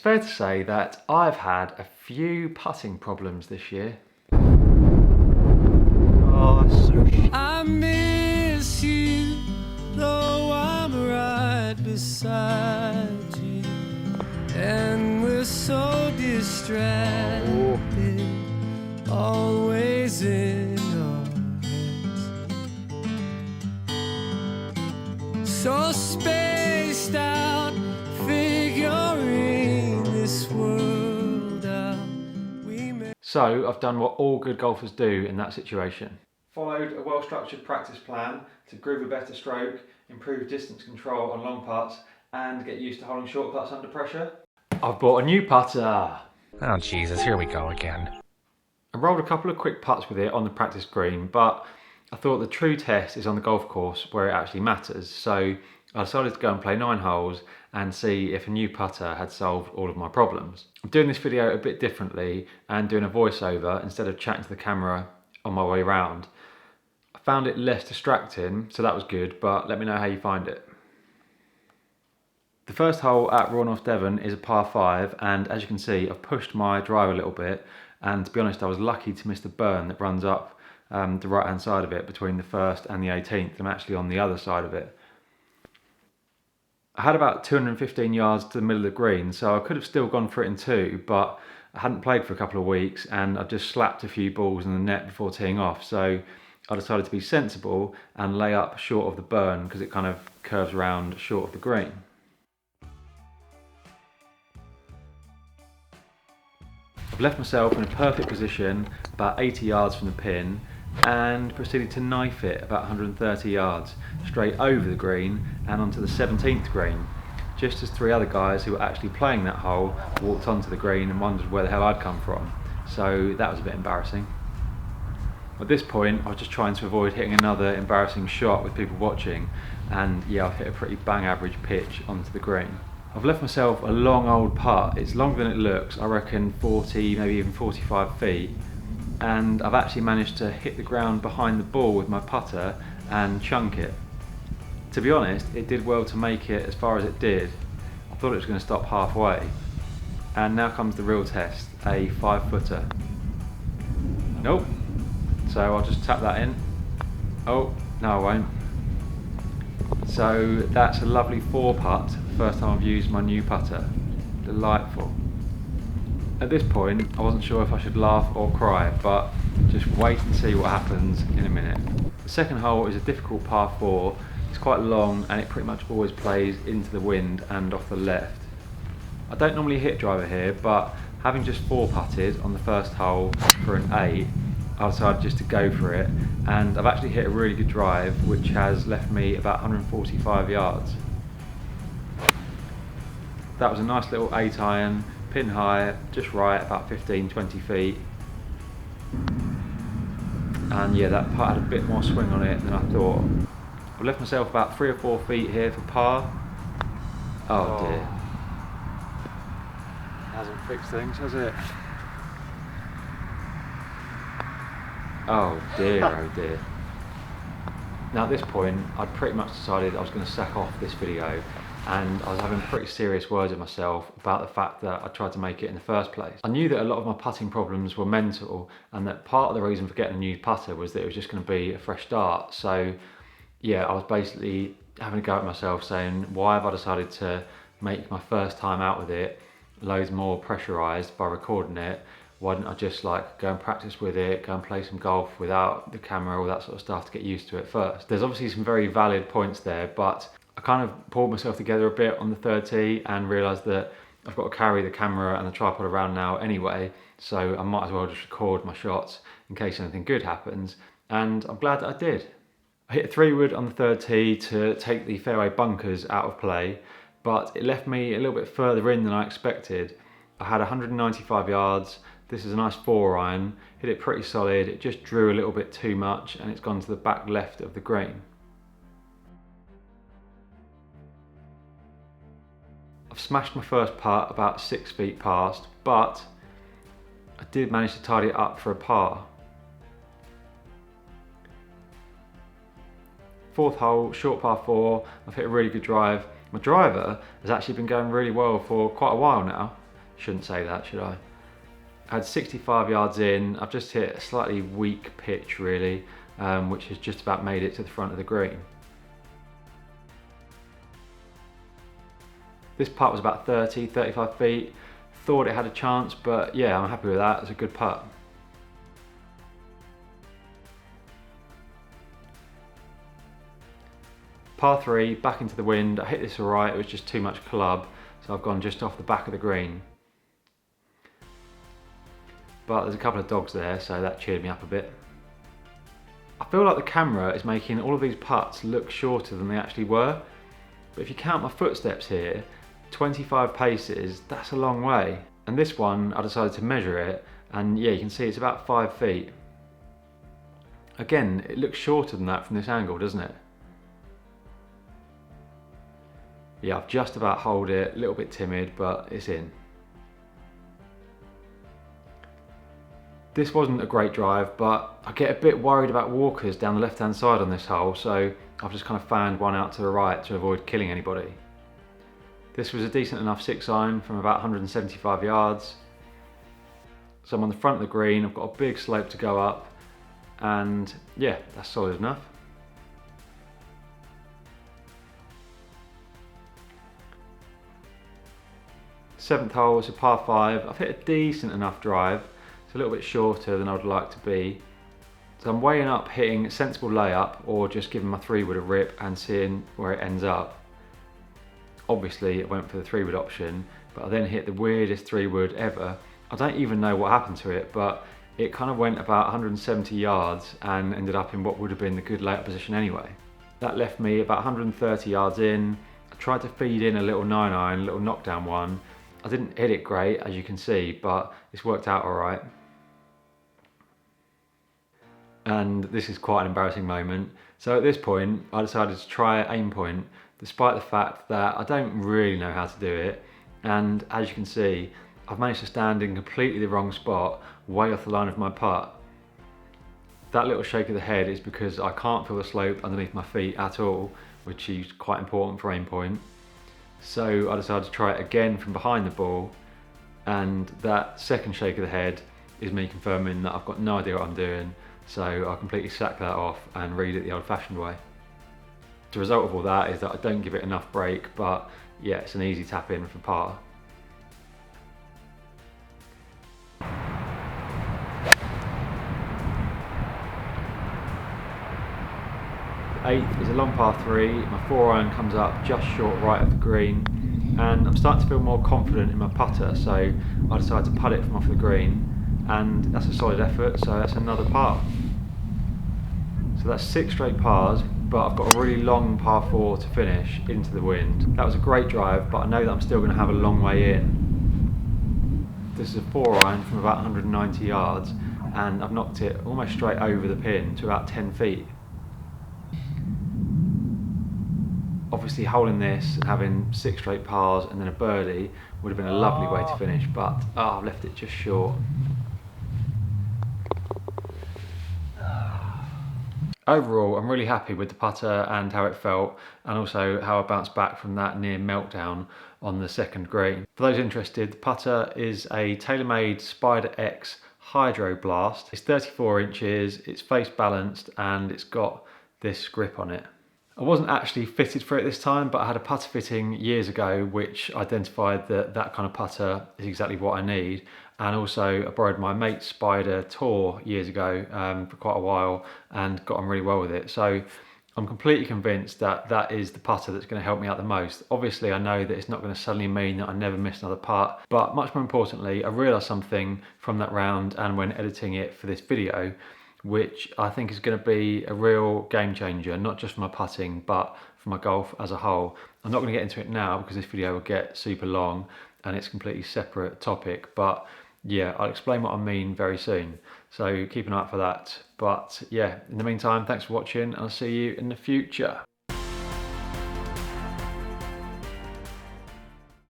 fair to say that I've had a few putting problems this year. Oh, so I miss you, though I'm right beside you, and we're so distracted, always in our heads, so spaced out, figuring this world out. So I've done what all good golfers do in that situation. Followed a well-structured practice plan to groove a better stroke, improve distance control on long putts, and get used to holding short putts under pressure. I've bought a new putter. Oh Jesus, here we go again. I rolled a couple of quick putts with it on the practice green, but I thought the true test is on the golf course where it actually matters. So I decided to go and play 9 holes and see if a new putter had solved all of my problems. I'm doing this video a bit differently and doing a voiceover instead of chatting to the camera on my way round. I found it less distracting, so that was good, but let me know how you find it. The first hole at Royal North Devon is a par 5, and as you can see, I've pushed my drive a little bit, and to be honest, I was lucky to miss the burn that runs up the right hand side of it between the 1st and the 18th. I'm actually on the other side of it. I had about 215 yards to the middle of the green, so I could have still gone for it in 2, but I hadn't played for a couple of weeks and I just slapped a few balls in the net before teeing off, so I decided to be sensible and lay up short of the burn because it kind of curves around short of the green. I've left myself in a perfect position about 80 yards from the pin and proceeded to knife it about 130 yards straight over the green and onto the 17th green, just as 3 other guys who were actually playing that hole walked onto the green and wondered where the hell I'd come from. So that was a bit embarrassing. At this point I was just trying to avoid hitting another embarrassing shot with people watching, and yeah, I've hit a pretty bang average pitch onto the green. I've left myself a long old putt. It's longer than it looks, I reckon 40, maybe even 45 feet. And I've actually managed to hit the ground behind the ball with my putter and chunk it. To be honest, it did well to make it as far as it did. I thought it was going to stop halfway. And now comes the real test, a 5-footer. Nope. So I'll just tap that in. Oh, no I won't. So that's a lovely 4 putt, first time I've used my new putter. Delightful. At this point, I wasn't sure if I should laugh or cry, but just wait and see what happens in a minute. The second hole is a difficult par 4. It's quite long and it pretty much always plays into the wind and off the left. I don't normally hit driver here, but having just 4 putted on the first hole for an 8, I decided just to go for it, and I've actually hit a really good drive which has left me about 145 yards. That was a nice little 8 iron, pin high, just right, about 15-20 feet. And yeah, that putt had a bit more swing on it than I thought. I've left myself about 3 or 4 feet here for par. Oh dear. Hasn't fixed things, has it? Oh dear, oh dear. Now at this point, I'd pretty much decided I was going to sack off this video, and I was having pretty serious words with myself about the fact that I tried to make it in the first place. I knew that a lot of my putting problems were mental, and that part of the reason for getting a new putter was that it was just going to be a fresh start. So yeah, I was basically having a go at myself saying, why have I decided to make my first time out with it loads more pressurised by recording it? Why didn't I just like go and practice with it, go and play some golf without the camera, all that sort of stuff to get used to it first? There's obviously some very valid points there, but I kind of pulled myself together a bit on the 3rd tee and realised that I've got to carry the camera and the tripod around now anyway, so I might as well just record my shots in case anything good happens, and I'm glad that I did. I hit a 3-wood on the 3rd tee to take the fairway bunkers out of play, but it left me a little bit further in than I expected. I had 195 yards. This is a nice 4 iron, hit it pretty solid, it just drew a little bit too much and it's gone to the back left of the green. I've smashed my first putt about 6 feet past, but I did manage to tidy it up for a par. 4th hole, short par 4, I've hit a really good drive. My driver has actually been going really well for quite a while now. Shouldn't say that, should I? I had 65 yards in. I've just hit a slightly weak pitch really, which has just about made it to the front of the green. This putt was about 35 feet. Thought it had a chance, but yeah, I'm happy with that. It's a good putt. Par 3, back into the wind. I hit this alright, it was just too much club, so I've gone just off the back of the green. But there's a couple of dogs there, so that cheered me up a bit. I feel like the camera is making all of these putts look shorter than they actually were. But if you count my footsteps here, 25 paces, that's a long way. And this one, I decided to measure it, and yeah, you can see it's about 5 feet. Again, it looks shorter than that from this angle, doesn't it? Yeah, I've just about holed it, a little bit timid, but it's in. This wasn't a great drive, but I get a bit worried about walkers down the left-hand side on this hole, so I've just kind of fanned one out to the right to avoid killing anybody. This was a decent enough 6-iron from about 175 yards. So I'm on the front of the green, I've got a big slope to go up, and yeah, that's solid enough. Seventh hole is a par 5. I've hit a decent enough drive. It's a little bit shorter than I would like to be. So I'm weighing up hitting a sensible layup or just giving my 3-wood a rip and seeing where it ends up. Obviously I went for the 3-wood option, but I then hit the weirdest 3-wood ever. I don't even know what happened to it, but it kind of went about 170 yards and ended up in what would have been the good layup position anyway. That left me about 130 yards in. I tried to feed in a little 9-iron, a little knockdown one. I didn't hit it great, as you can see, but it's worked out all right. And this is quite an embarrassing moment. So at this point, I decided to try aim point, despite the fact that I don't really know how to do it. And as you can see, I've managed to stand in completely the wrong spot, way off the line of my putt. That little shake of the head is because I can't feel the slope underneath my feet at all, which is quite important for aim point. So I decided to try it again from behind the ball, and that second shake of the head is me confirming that I've got no idea what I'm doing, so I completely sack that off and read it the old-fashioned way. The result of all that is that I don't give it enough break, but yeah, it's an easy tap in for par. Eighth is a long par 3, my 4-iron comes up just short right of the green, and I'm starting to feel more confident in my putter, so I decided to putt it from off the green, and that's a solid effort, so that's another par. So that's 6 straight pars, but I've got a really long par 4 to finish into the wind. That was a great drive, but I know that I'm still going to have a long way in. This is a 4-iron from about 190 yards, and I've knocked it almost straight over the pin to about 10 feet. Obviously holding this and having 6 straight pars and then a birdie would have been a lovely way to finish, but I've left it just short. Overall, I'm really happy with the putter and how it felt, and also how I bounced back from that near meltdown on the second green. For those interested, the putter is a TaylorMade Spider X Hydro Blast. It's 34 inches, it's face balanced, and it's got this grip on it. I wasn't actually fitted for it this time, but I had a putter fitting years ago which identified that that kind of putter is exactly what I need. And also I borrowed my mate's Spider Tour years ago for quite a while and got on really well with it. So I'm completely convinced that that is the putter that's going to help me out the most. Obviously I know that it's not going to suddenly mean that I never miss another putt, but much more importantly I realised something from that round and when editing it for this video, which I think is going to be a real game changer, not just for my putting, but for my golf as a whole. I'm not going to get into it now because this video will get super long and it's a completely separate topic, but yeah, I'll explain what I mean very soon. So keep an eye out for that. But yeah, in the meantime, thanks for watching and I'll see you in the future.